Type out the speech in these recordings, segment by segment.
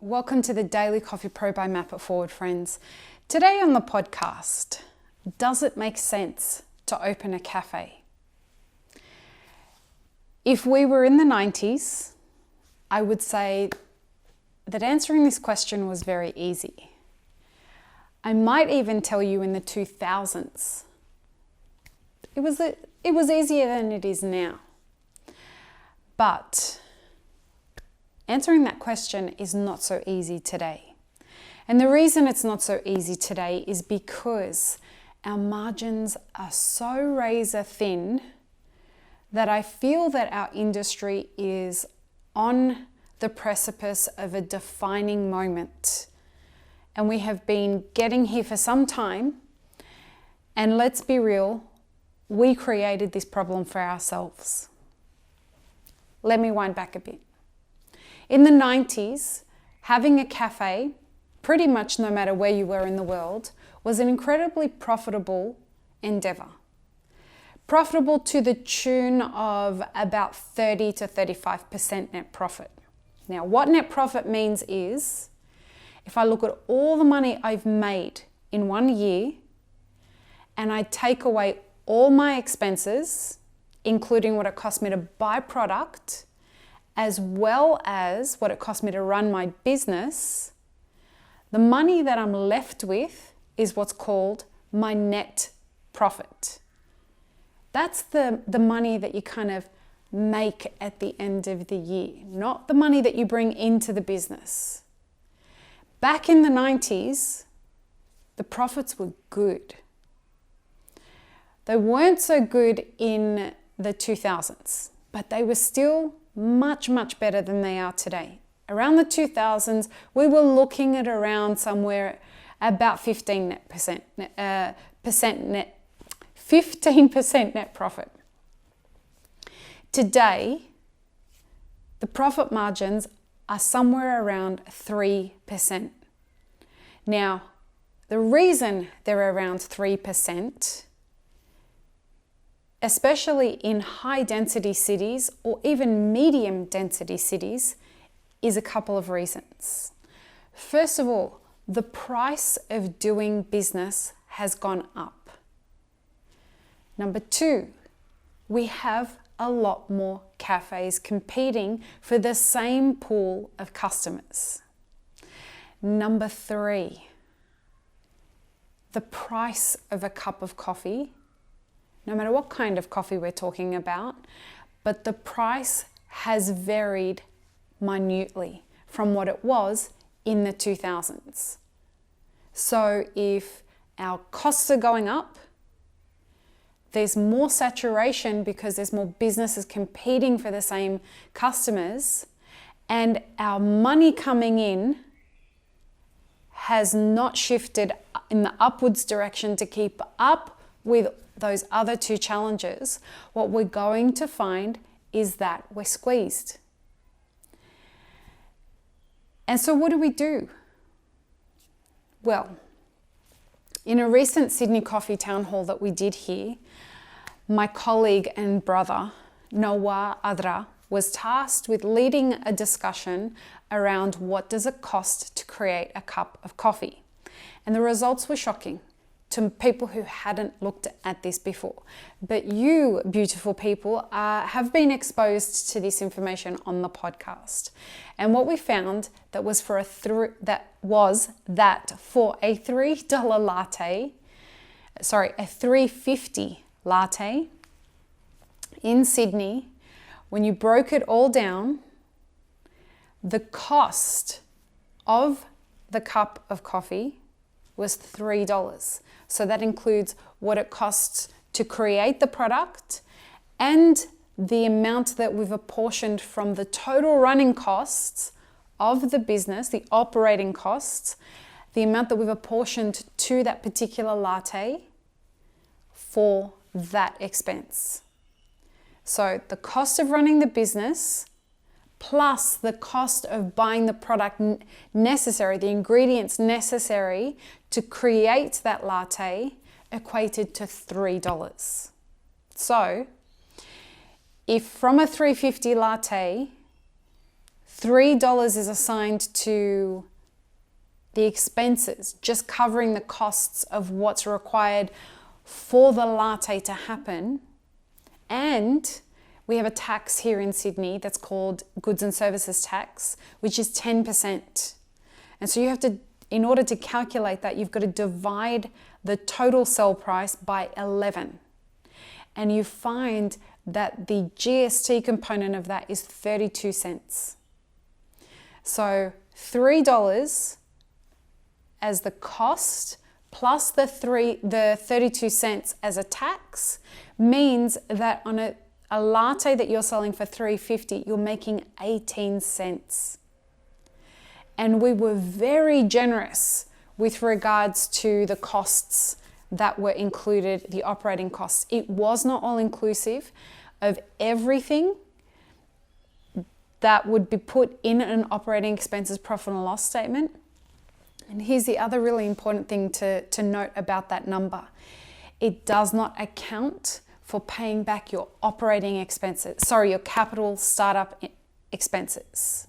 Welcome to the Daily Coffee Pro by Map It Forward, friends. Today on the podcast, does it make sense to open a cafe? If we were in the 90s, I would say that answering this question was very easy. I might even tell you in the 2000s, it was easier than it is now. But answering that question is not so easy today. And the reason it's not so easy today is because our margins are so razor thin that I feel that our industry is on the precipice of a defining moment. And we have been getting here for some time. And let's be real, we created this problem for ourselves. Let me wind back a bit. In the 90s, having a cafe, pretty much no matter where you were in the world, was an incredibly profitable endeavor. Profitable to the tune of about 30 to 35% net profit. Now, what net profit means is, if I look at all the money I've made in 1 year, and I take away all my expenses, including what it cost me to buy product, as well as what it cost me to run my business, the money that I'm left with is what's called my net profit. That's the money that you kind of make at the end of the year, not the money that you bring into the business. Back in the 90s, the profits were good. They weren't so good in the 2000s, but they were still much, much better than they are today. Around the 2000s, we were looking at around somewhere about 15% net profit. Today, the profit margins are somewhere around 3%. Now, the reason they're around 3%, especially in high density cities or even medium density cities, is a couple of reasons. First of all, the price of doing business has gone up. Number two, we have a lot more cafes competing for the same pool of customers. Number three, the price of a cup of coffee, no matter what kind of coffee we're talking about, but the price has varied minutely from what it was in the 2000s. So if our costs are going up, there's more saturation because there's more businesses competing for the same customers, and our money coming in has not shifted in the upwards direction to keep up with those other two challenges. What we're going to find is that we're squeezed. And so what do? Well, in a recent Sydney Coffee Townhall that we did here, my colleague and brother, Nawar Adra, was tasked with leading a discussion around what does it cost to create a cup of coffee. And the results were shocking to people who hadn't looked at this before. But you, beautiful people, have been exposed to this information on the podcast. And what we found that was for a $3 latte, a $3.50 latte in Sydney, when you broke it all down, the cost of the cup of coffee was $3. So that includes what it costs to create the product and the amount that we've apportioned from the total running costs of the business, the operating costs, the amount that we've apportioned to that particular latte for that expense. So the cost of running the business plus the cost of buying the product necessary, the ingredients necessary to create that latte equated to $3. So if from a $3.50 latte, $3 is assigned to the expenses, just covering the costs of what's required for the latte to happen. And we have a tax here in Sydney that's called goods and services tax, which is 10%. And so you have to, in order to calculate that, you've got to divide the total sell price by 11. And you find that the GST component of that is 32 cents. So $3 as the cost plus the 32 cents as a tax means that on a latte that you're selling for $3.50, you're making 18 cents. And we were very generous with regards to the costs that were included, the operating costs. It was not all inclusive of everything that would be put in an operating expenses profit and loss statement. And here's the other really important thing to note about that number. It does not account for paying back your operating expenses, your capital startup expenses.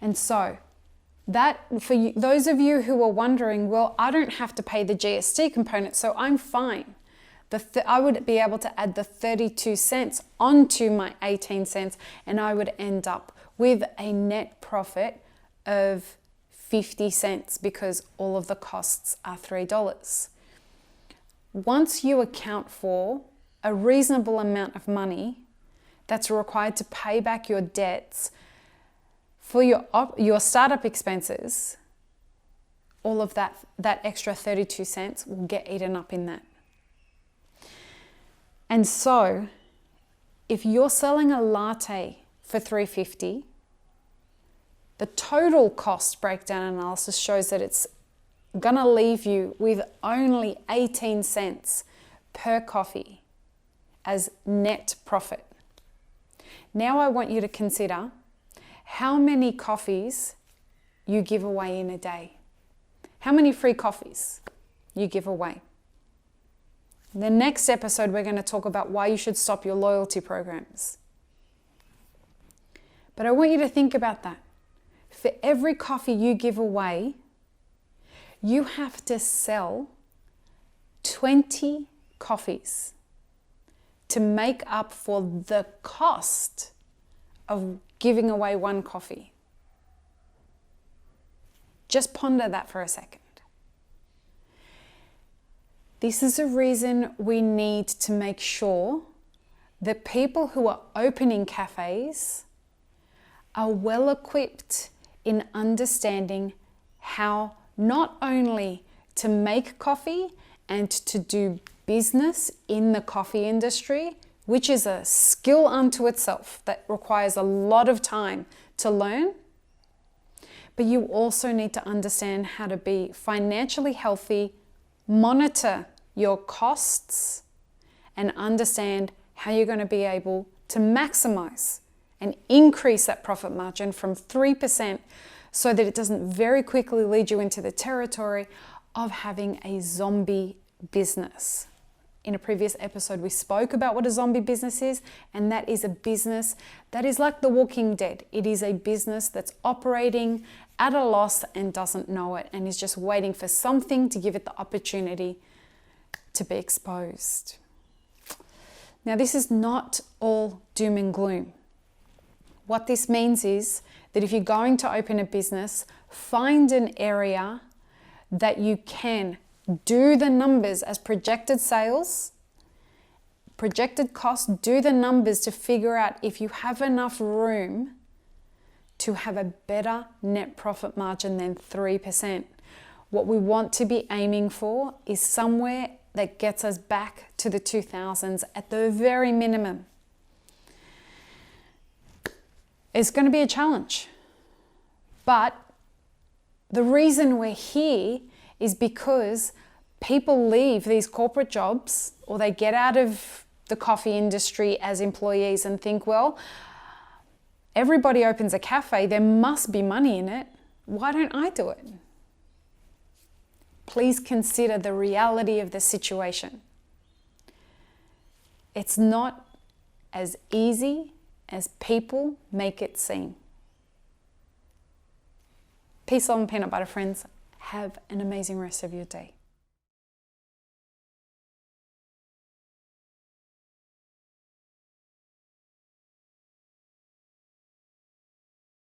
And so that, for you, those of you who are wondering, well, I don't have to pay the GST component, so I'm fine. I would be able to add the 32 cents onto my 18 cents and I would end up with a net profit of 50 cents because all of the costs are $3. Once you account for a reasonable amount of money that's required to pay back your debts for your startup expenses, all of that extra 32 cents will get eaten up in that. And so if you're selling a latte for $3.50, the total cost breakdown analysis shows that it's going to leave you with only 18 cents per coffee as net profit. Now I want you to consider how many coffees you give away in a day. How many free coffees you give away. In the next episode, we're going to talk about why you should stop your loyalty programs. But I want you to think about that. For every coffee you give away, you have to sell 20 coffees to make up for the cost of giving away one coffee. Just ponder that for a second. This is a reason we need to make sure that people who are opening cafes are well equipped in understanding how not only to make coffee and to do business in the coffee industry, which is a skill unto itself that requires a lot of time to learn, but you also need to understand how to be financially healthy, monitor your costs, and understand how you're going to be able to maximize and increase that profit margin from 3% so that it doesn't very quickly lead you into the territory of having a zombie business. In a previous episode, we spoke about what a zombie business is, and that is a business that is like The Walking Dead. It is a business that's operating at a loss and doesn't know it and is just waiting for something to give it the opportunity to be exposed. Now, this is not all doom and gloom. What this means is that if you're going to open a business, find an area that you can do the numbers as projected sales, projected costs, do the numbers to figure out if you have enough room to have a better net profit margin than 3%. What we want to be aiming for is somewhere that gets us back to the 2000s at the very minimum. It's going to be a challenge. But the reason we're here is because people leave these corporate jobs or they get out of the coffee industry as employees and think, well, everybody opens a cafe, there must be money in it. Why don't I do it? Please consider the reality of the situation. It's not as easy as people make it seem. Peace, love, and peanut butter, friends. Have an amazing rest of your day.